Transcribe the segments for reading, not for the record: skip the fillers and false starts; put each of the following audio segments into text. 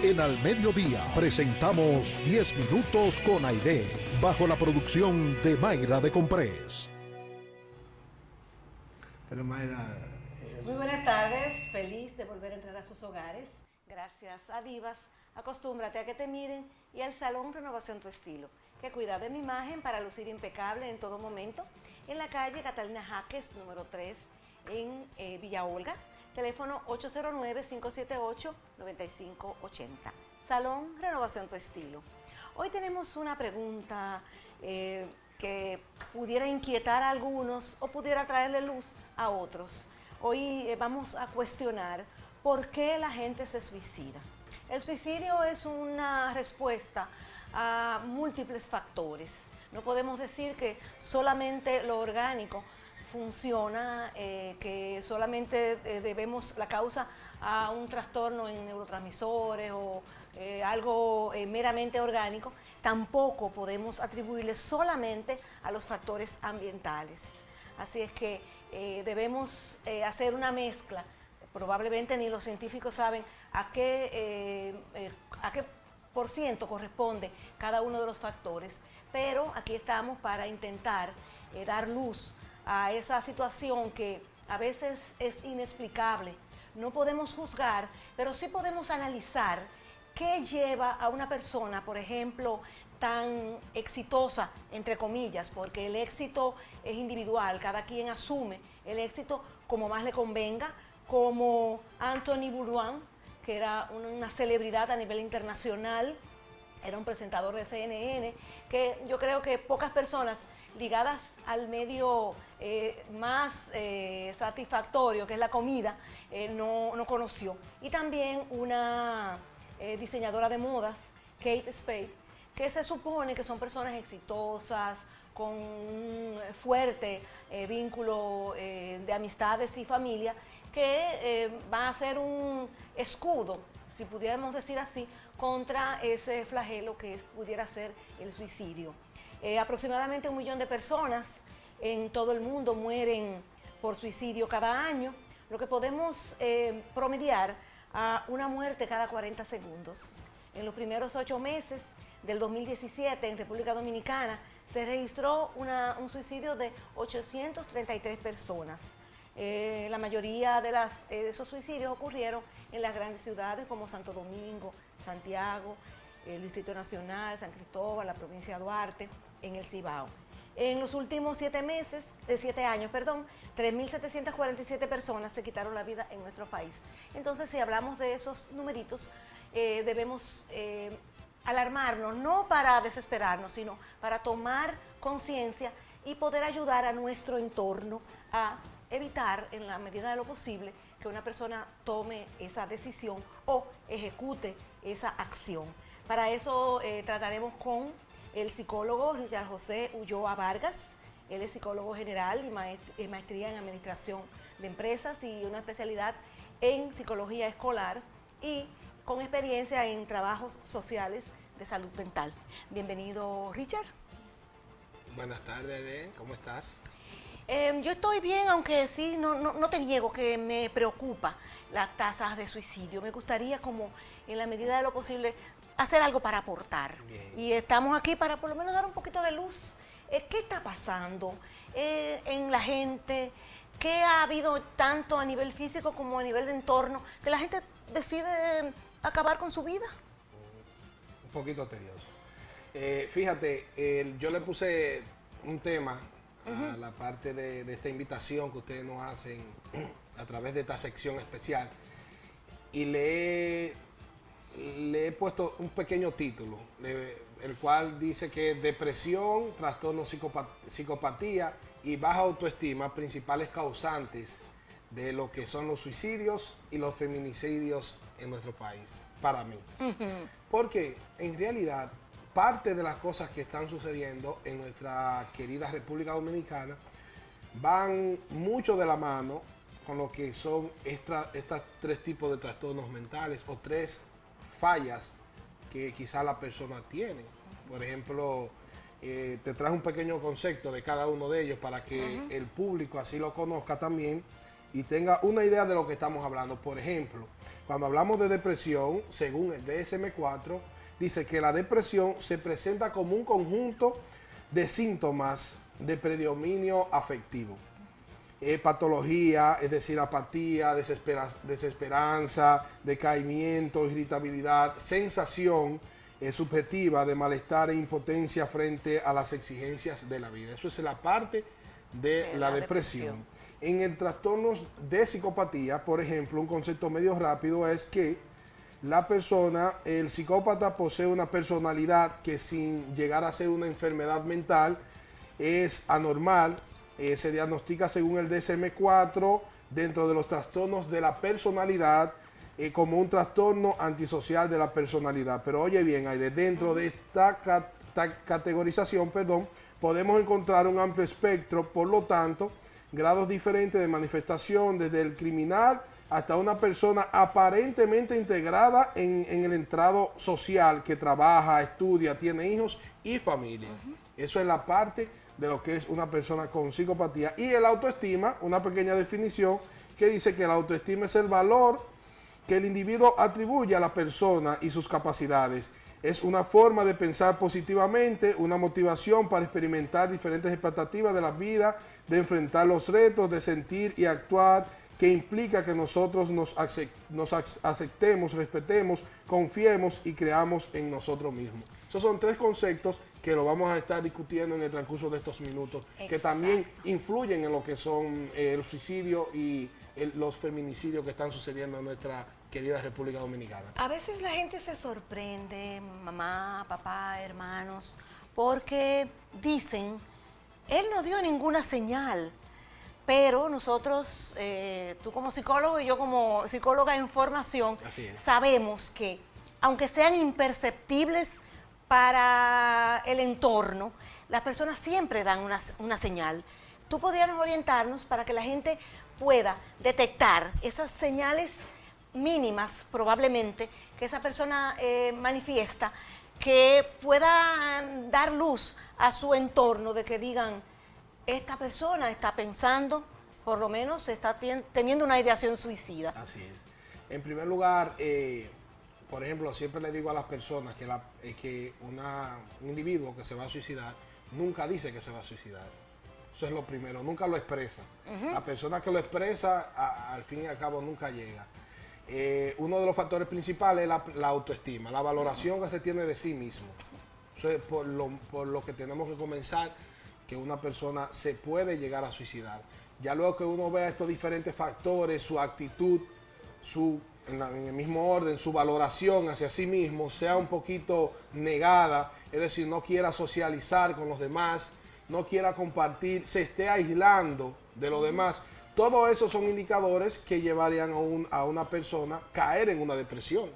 En Al Mediodía presentamos 10 minutos con Aide, bajo la producción de Mayra de Comprés. Pero Mayra... Muy buenas tardes, feliz de volver a entrar a sus hogares. Gracias a Divas, acostúmbrate a que te miren, y al Salón Renovación Tu Estilo, que cuida de mi imagen para lucir impecable en todo momento, en la calle Catalina Jaques, número 3, en Villa Olga. Teléfono 809-578-9580. Salón Renovación Tu Estilo. Hoy tenemos una pregunta que pudiera inquietar a algunos o pudiera traerle luz a otros. Hoy vamos a cuestionar por qué la gente se suicida. El suicidio es una respuesta a múltiples factores. No podemos decir que solamente lo orgánico funciona, que solamente debemos la causa a un trastorno en neurotransmisores o algo meramente orgánico. Tampoco podemos atribuirle solamente a los factores ambientales. Así es que debemos hacer una mezcla. Probablemente ni los científicos saben a qué por ciento corresponde cada uno de los factores, pero aquí estamos para intentar dar luz a esa situación que a veces es inexplicable. No podemos juzgar, pero sí podemos analizar qué lleva a una persona, por ejemplo, tan exitosa, entre comillas, porque el éxito es individual, cada quien asume el éxito como más le convenga, como Anthony Bourdain, que era una celebridad a nivel internacional, era un presentador de CNN, que yo creo que pocas personas ligadas al medio más satisfactorio, que es la comida, no conoció. Y también una diseñadora de modas, Kate Spade, que se supone que son personas exitosas, con un fuerte vínculo de amistades y familia, que va a ser un escudo, si pudiéramos decir así, contra ese flagelo que pudiera ser el suicidio. Aproximadamente 1 millón de personas en todo el mundo mueren por suicidio cada año, lo que podemos promediar a una muerte cada 40 segundos. En los primeros 8 meses del 2017 en República Dominicana se registró un suicidio de 833 personas. La mayoría de esos suicidios ocurrieron en las grandes ciudades como Santo Domingo, Santiago, el Distrito Nacional, San Cristóbal, la provincia de Duarte, en el Cibao. En los últimos 7 años, 3.747 personas se quitaron la vida en nuestro país. Entonces, si hablamos de esos numeritos, debemos alarmarnos, no para desesperarnos, sino para tomar conciencia y poder ayudar a nuestro entorno a evitar, en la medida de lo posible, que una persona tome esa decisión o ejecute esa acción. Para eso trataremos con el psicólogo Richard José Ulloa Vargas. Él es psicólogo general y maestría en administración de empresas y una especialidad en psicología escolar y con experiencia en trabajos sociales de salud mental. Bienvenido, Richard. Buenas tardes, Ede. ¿Cómo estás? Yo estoy bien, aunque sí, no te niego que me preocupa las tasas de suicidio. Me gustaría, como en la medida de lo posible, hacer algo para aportar. Bien. Y estamos aquí para por lo menos dar un poquito de luz. ¿Qué está pasando en la gente? ¿Qué ha habido tanto a nivel físico como a nivel de entorno que la gente decide acabar con su vida? Un poquito tedioso. Fíjate, yo le puse un tema a la parte de esta invitación que ustedes nos hacen a través de esta sección especial y le he puesto un pequeño título, el cual dice que depresión, trastorno, psicopatía y baja autoestima, principales causantes de lo que son los suicidios y los feminicidios en nuestro país, para mí. Porque en realidad parte de las cosas que están sucediendo en nuestra querida República Dominicana van mucho de la mano con lo que son estas 3 tipos de trastornos mentales o 3 fallas que quizá la persona tiene. Por ejemplo, te traje un pequeño concepto de cada uno de ellos para que el público así lo conozca también y tenga una idea de lo que estamos hablando. Por ejemplo, cuando hablamos de depresión, según el DSM-4, dice que la depresión se presenta como un conjunto de síntomas de predominio afectivo. Patología, es decir, apatía, desesperanza, decaimiento, irritabilidad, sensación subjetiva de malestar e impotencia frente a las exigencias de la vida. Eso es la parte de la depresión. En el trastorno de psicopatía, por ejemplo, un concepto medio rápido es que la persona, el psicópata posee una personalidad que sin llegar a ser una enfermedad mental es anormal. Se diagnostica según el DSM-4 dentro de los trastornos de la personalidad como un trastorno antisocial de la personalidad. Pero oye bien, Aide, dentro de esta categorización, podemos encontrar un amplio espectro, por lo tanto, grados diferentes de manifestación, desde el criminal hasta una persona aparentemente integrada en el entrado social, que trabaja, estudia, tiene hijos y familia. Eso es la parte de lo que es una persona con psicopatía. Y el autoestima, una pequeña definición que dice que la autoestima es el valor que el individuo atribuye a la persona y sus capacidades. Es una forma de pensar positivamente, una motivación para experimentar diferentes expectativas de la vida, de enfrentar los retos, de sentir y actuar, que implica que nosotros nos aceptemos, respetemos, confiemos y creamos en nosotros mismos. Esos son tres conceptos que lo vamos a estar discutiendo en el transcurso de estos minutos, que también influyen en lo que son el suicidio y los feminicidios que están sucediendo en nuestra querida República Dominicana. A veces la gente se sorprende, mamá, papá, hermanos, porque dicen, él no dio ninguna señal, pero nosotros, tú como psicólogo y yo como psicóloga en formación, sabemos que, aunque sean imperceptibles para el entorno, las personas siempre dan una señal. ¿Tú podrías orientarnos para que la gente pueda detectar esas señales mínimas, probablemente, que esa persona manifiesta, que pueda dar luz a su entorno, de que digan, esta persona está pensando, por lo menos está teniendo una ideación suicida? Así es. En primer lugar, por ejemplo, siempre le digo a las personas que un individuo que se va a suicidar nunca dice que se va a suicidar. Eso es lo primero, nunca lo expresa. La persona que lo expresa, al fin y al cabo, nunca llega. Uno de los factores principales es la autoestima, la valoración que se tiene de sí mismo. Eso es por lo que tenemos que comenzar, que una persona se puede llegar a suicidar. Ya luego que uno vea estos diferentes factores, su actitud, en el mismo orden, su valoración hacia sí mismo sea un poquito negada, es decir, no quiera socializar con los demás, no quiera compartir, se esté aislando de los demás. Todo eso son indicadores que llevarían a una persona a caer en una depresión.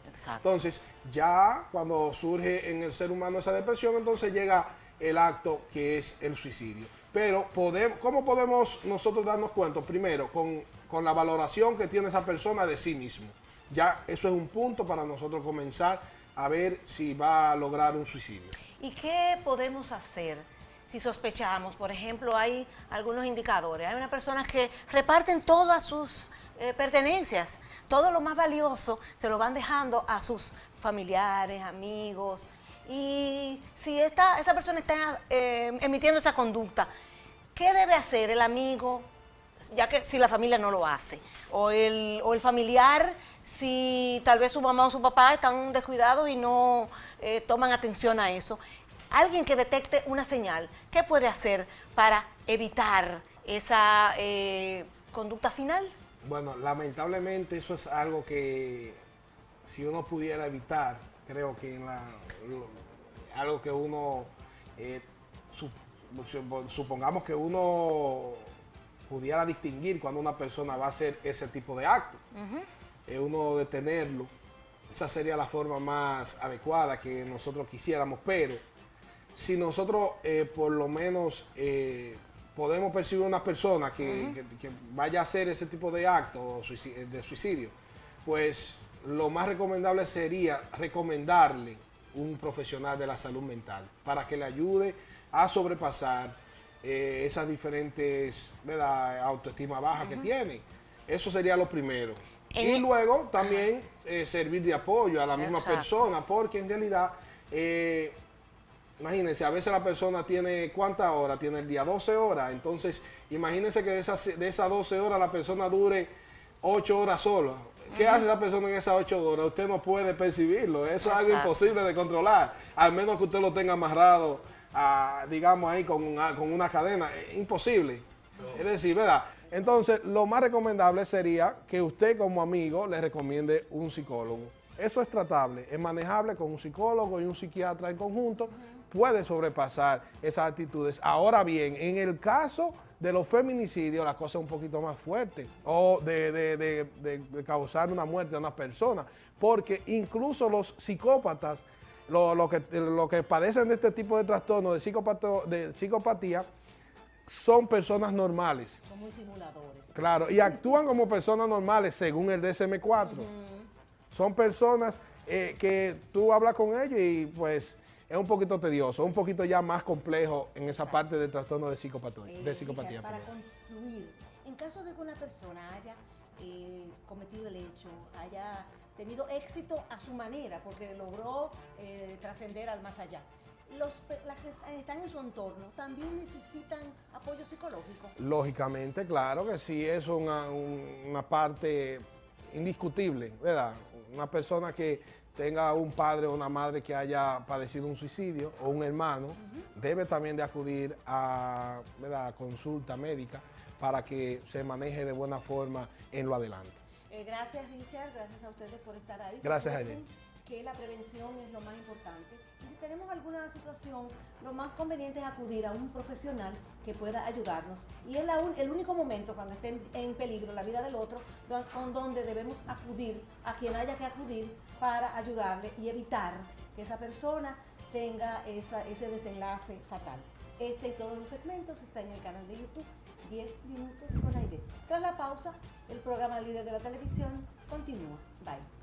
Exacto. Entonces, ya cuando surge en el ser humano esa depresión, entonces llega el acto que es el suicidio. Pero, ¿cómo podemos nosotros darnos cuenta? Primero, con la valoración que tiene esa persona de sí mismo. Ya eso es un punto para nosotros comenzar a ver si va a lograr un suicidio. ¿Y qué podemos hacer si sospechamos? Por ejemplo, hay algunos indicadores. Hay unas personas que reparten todas sus pertenencias, todo lo más valioso se lo van dejando a sus familiares, amigos. Y si esa persona está emitiendo esa conducta, ¿qué debe hacer el amigo, ya que si la familia no lo hace? O el familiar, si tal vez su mamá o su papá están descuidados y no toman atención a eso. Alguien que detecte una señal, ¿qué puede hacer para evitar esa conducta final? Bueno, lamentablemente eso es algo que si uno pudiera evitar, creo que algo que uno, supongamos que uno pudiera distinguir cuando una persona va a hacer ese tipo de acto, uno detenerlo, esa sería la forma más adecuada que nosotros quisiéramos, pero si nosotros por lo menos podemos percibir una persona que vaya a hacer ese tipo de acto de suicidio, pues lo más recomendable sería recomendarle un profesional de la salud mental para que le ayude a sobrepasar esas diferentes, ¿verdad?, autoestima baja que tienen. Eso sería lo primero. Y luego también servir de apoyo a la misma persona, porque en realidad, imagínense, a veces la persona tiene, ¿cuántas horas? Tiene el día 12 horas. Entonces, imagínense que de esas 12 horas la persona dure 8 horas sola. ¿Qué hace esa persona en esas 8 horas? Usted no puede percibirlo. Eso es algo imposible de controlar. Al menos que usted lo tenga amarrado, digamos, ahí con una cadena. Imposible. Es decir, ¿verdad? Entonces, lo más recomendable sería que usted como amigo le recomiende un psicólogo. Eso es tratable, es manejable con un psicólogo y un psiquiatra en conjunto. Puede sobrepasar esas actitudes. Ahora bien, en el caso de los feminicidios, la cosa es un poquito más fuerte, o de causar una muerte a una persona, porque incluso los psicópatas, lo que padecen de este tipo de trastorno de psicopatía, son personas normales. Son muy simuladores. Claro, y actúan como personas normales según el DSM-4. Son personas que tú hablas con ellos y pues es un poquito tedioso, un poquito ya más complejo en esa parte del trastorno de psicopatía. Para concluir, en caso de que una persona haya cometido el hecho, haya tenido éxito a su manera, porque logró trascender al más allá, las que están en su entorno también necesitan apoyo psicológico. Lógicamente, claro que sí, es una parte indiscutible, ¿verdad? Una persona que tenga un padre o una madre que haya padecido un suicidio o un hermano, debe también de acudir a, ¿verdad?, consulta médica para que se maneje de buena forma en lo adelante. Gracias, Richard, gracias a ustedes por estar ahí. Gracias, Aide. Que la prevención es lo más importante. Y si tenemos alguna situación, lo más conveniente es acudir a un profesional que pueda ayudarnos. Y es el único momento cuando esté en peligro la vida del otro, donde debemos acudir a quien haya que acudir para ayudarle y evitar que esa persona tenga ese desenlace fatal. Este y todos los segmentos están en el canal de YouTube 10 minutos con Aide. Tras la pausa, el programa líder de la televisión continúa. Bye.